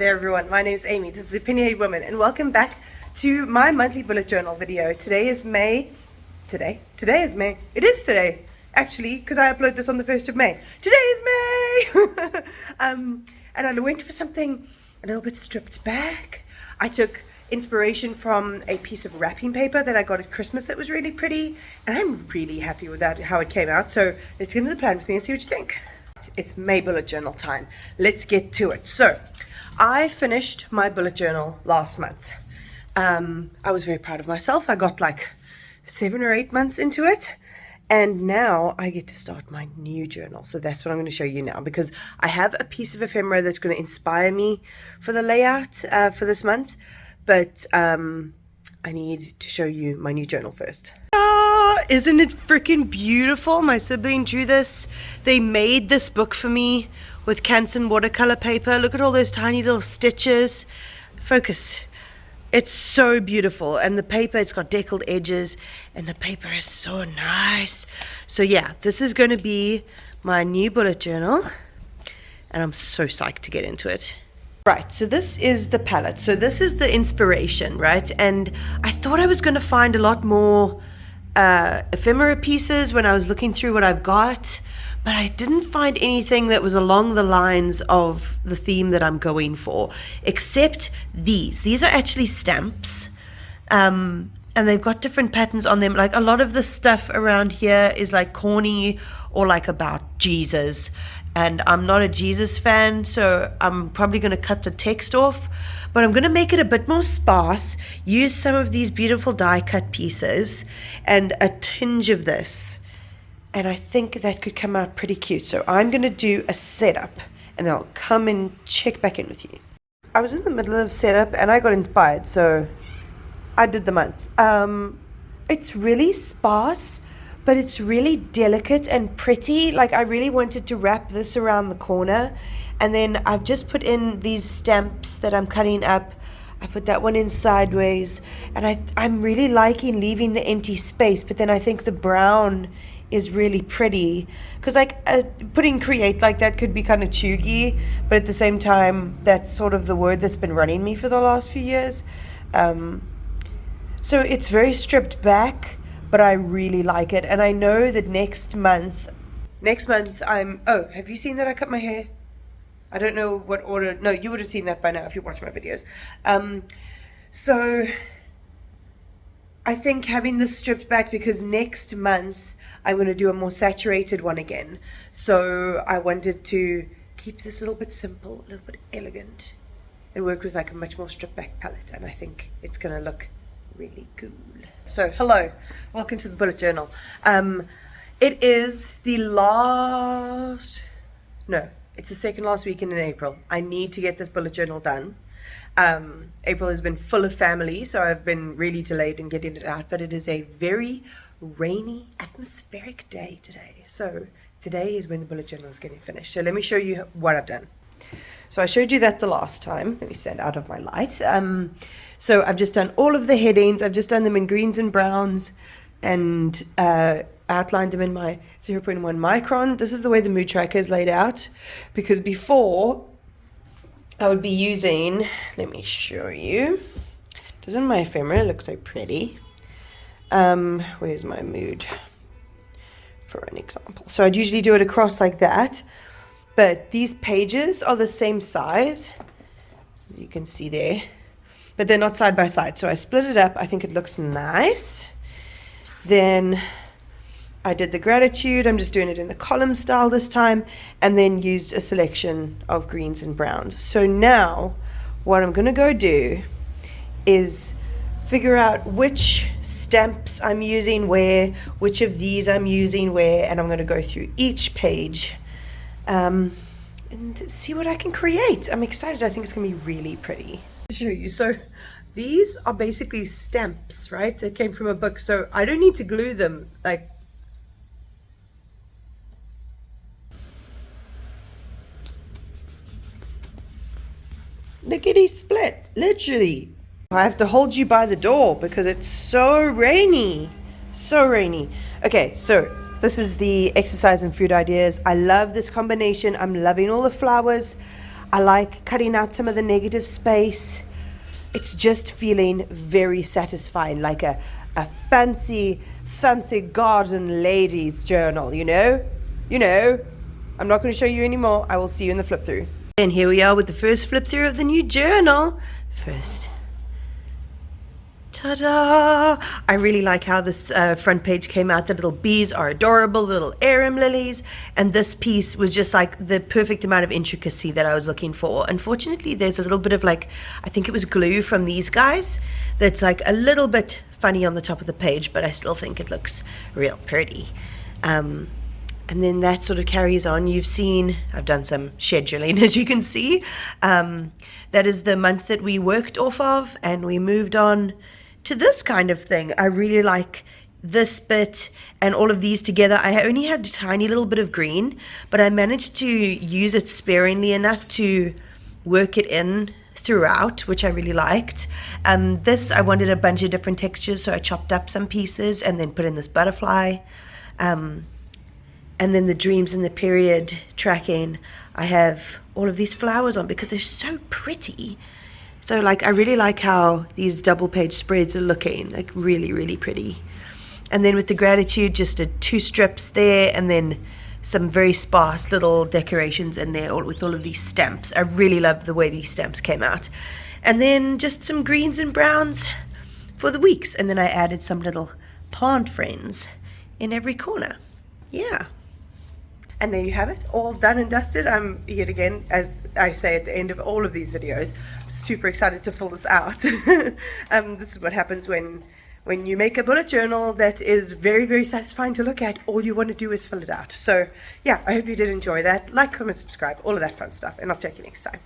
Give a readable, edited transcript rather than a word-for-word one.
There everyone, my name is Amy, this is the Opinionated Woman, and welcome back to my monthly bullet journal video. Today is May, it is today, actually, because I upload this on the 1st of May. Today is May! And I went for something a little bit stripped back. I took inspiration from a piece of wrapping paper that I got at Christmas that was really pretty, and I'm really happy with that, how it came out. So let's get into the plan with me and see what you think. It's May bullet journal time. Let's get to it. So I finished my bullet journal last month. I was very proud of myself. I got like 7 or 8 months into it, and now I get to start my new journal. So that's what I'm going to show you now, because I have a piece of ephemera that's going to inspire me for the layout for this month, but I need to show you my new journal first. Isn't it freaking beautiful? My sibling drew this. They made this book for me with Canson watercolor paper. Look at all those tiny little stitches. Focus. It's so beautiful, and the paper, it's got deckled edges, and the paper is so nice. So yeah, this is going to be my new bullet journal, and I'm so psyched to get into it. Right, so this is the palette. So this is the inspiration, right? And I thought I was going to find a lot more ephemera pieces when I was looking through what I've got, but I didn't find anything that was along the lines of the theme that I'm going for, except these. These are actually stamps, and they've got different patterns on them. Like a lot of the stuff around here is like corny or like about Jesus, and I'm not a Jesus fan, so I'm probably going to cut the text off, but I'm going to make it a bit more sparse, use some of these beautiful die cut pieces and a tinge of this, and I think that could come out pretty cute. So I'm going to do a setup, and then I'll come and check back in with you. I was in the middle of setup and I got inspired, so I did the month. It's really sparse, but it's really delicate and pretty. Like I really wanted to wrap this around the corner, and then I've just put in these stamps that I'm cutting up. I put that one in sideways, and I'm really liking leaving the empty space, but then I think the brown is really pretty, because like putting create like that could be kind of chuggy, but at the same time that's sort of the word that's been running me for the last few years. So it's very stripped back, but I really like it, and I know that next month I'm, oh, have you seen that I cut my hair? I don't know what order. No, you would have seen that by now if you watch my videos. So I think having this stripped back, because next month I'm going to do a more saturated one again. So I wanted to keep this a little bit simple, a little bit elegant, and work with like a much more stripped back palette, and I think it's going to look really cool. So hello, welcome to the bullet journal. It is the it's the second last weekend in April. I need to get this bullet journal done. April has been full of family, so I've been really delayed in getting it out, but it is a very rainy, atmospheric day today. So today is when the bullet journal is getting finished. So let me show you what I've done. So I showed you that the last time. Let me stand out of my light. So I've just done all of the headings. I've just done them in greens and browns, and outlined them in my 0.1 micron. This is the way the mood tracker is laid out, because before I would be using, let me show you. Doesn't my ephemera look so pretty? Where's my mood for an example? So I'd usually do it across like that, but these pages are the same size, as you can see there, but they're not side by side. So I split it up. I think it looks nice. Then I did the gratitude. I'm just doing it in the column style this time, and then used a selection of greens and browns. So now what I'm going to go do is figure out which stamps I'm using where, which of these I'm using where, and I'm going to go through each page and see what I can create. I'm excited. I think it's going to be really pretty. To show you. So these are basically stamps, right? That came from a book. So I don't need to glue them. Like, lickety split, literally. I have to hold you by the door because it's so rainy. So rainy. Okay, so this is the exercise and food ideas. I love this combination. I'm loving all the flowers. I like cutting out some of the negative space. It's just feeling very satisfying, like a fancy garden ladies journal, you know? I'm not going to show you anymore. I will see you in the flip through. And here we are with the first flip through of the new journal. First. Ta-da! I really like how this front page came out. The little bees are adorable, little arum lilies. And this piece was just like the perfect amount of intricacy that I was looking for. Unfortunately, there's a little bit of like, I think it was glue from these guys that's like a little bit funny on the top of the page, but I still think it looks real pretty. And then that sort of carries on. You've seen, I've done some scheduling, as you can see. That is the month that we worked off of, and we moved on to this kind of thing. I really like this bit and all of these together. I only had a tiny little bit of green, but I managed to use it sparingly enough to work it in throughout, which I really liked. This, I wanted a bunch of different textures, so I chopped up some pieces and then put in this butterfly. And then the dreams and the period tracking, I have all of these flowers on because they're so pretty. So like, I really like how these double page spreads are looking, like really, really pretty. And then with the gratitude, just did 2 strips there, and then some very sparse little decorations in there with all of these stamps. I really love the way these stamps came out. And then just some greens and browns for the weeks. And then I added some little plant friends in every corner. Yeah. And there you have it, all done and dusted. I'm yet again, as I say at the end of all of these videos, super excited to fill this out. This is what happens when you make a bullet journal that is very, very satisfying to look at. All you want to do is fill it out. So yeah, I hope you did enjoy that. Like, comment, subscribe, all of that fun stuff, and I'll check you next time.